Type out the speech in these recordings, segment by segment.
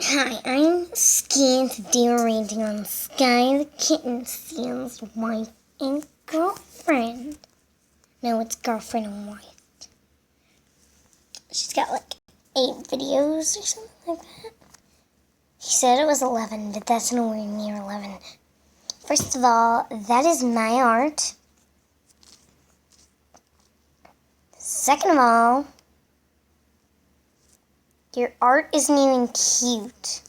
Hi, I'm Ski, and today we're ranting on Sky the Kitten Seal's wife and girlfriend. No, it's girlfriend and wife. She's got like 8 videos or something like that. He said it was 11, but that's nowhere near 11. First of all, that is my art. Second of all, your art isn't even cute.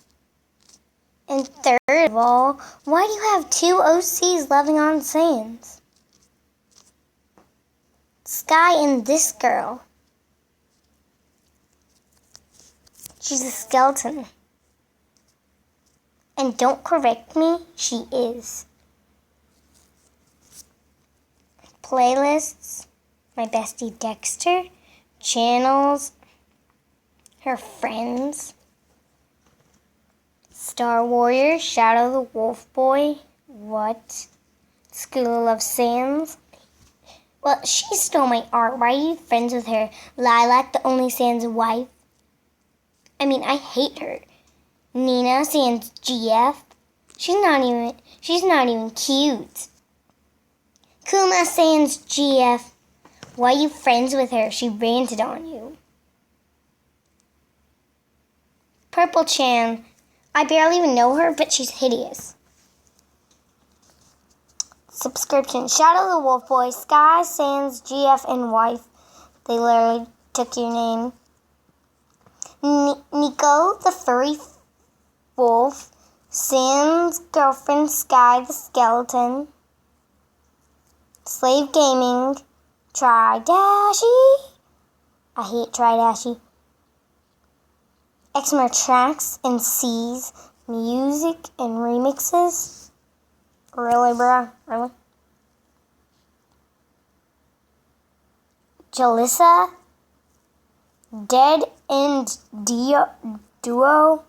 And third of all, why do you have 2 OCs loving on Sans? Sky and this girl. She's a skeleton. And don't correct me, she is. Playlists, my bestie Dexter, channels, her friends, Star Warrior, Shadow the Wolf Boy, what? School of Sans. Well, she stole my art. Why are you friends with her? Lilac, the only Sans wife. I mean, I hate her. Nina, Sans GF. She's not even cute. Kuma, Sans GF. Why are you friends with her? She ranted on you. Purple Chan. I barely even know her, but she's hideous. Subscription. Shadow the Wolf Boy, Sky, Sans, GF, and wife. They literally took your name. Nico, the furry wolf. Sans, girlfriend, Sky, the skeleton. Slave Gaming. Tridashy. I hate Tridashy. Exmer tracks and C's, music and remixes. Really, bruh? Really? Jalissa, Dead End Duo.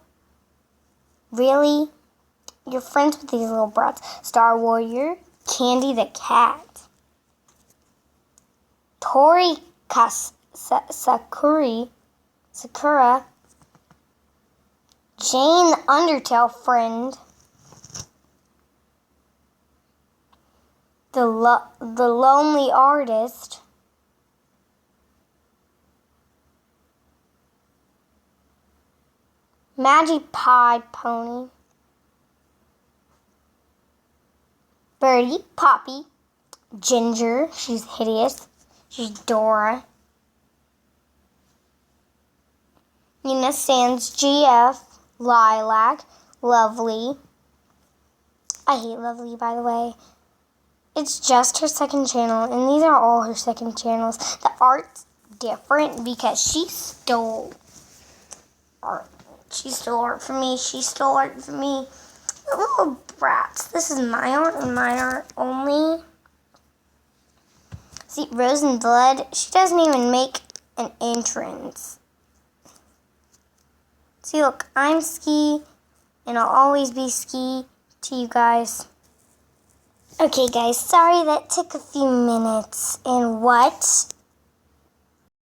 Really? You're friends with these little brats. Star Warrior, Candy the Cat. Tori Sakura. Jane the Undertale friend. The Lonely Artist. Maggie Pie Pony. Birdie, Poppy, Ginger, she's hideous. She's Dora. Nina Sans GF, Lilac, Lovely. I hate Lovely, by the way. It's just her second channel, and these are all her second channels. The art's different because she stole art. She stole art from me. She stole art from me. The little brats. This is my art and my art only. See, Rose and Blood, she doesn't even make an entrance. See, look, I'm Ski, and I'll always be Ski to you guys. Okay, guys, sorry that took a few minutes. And what?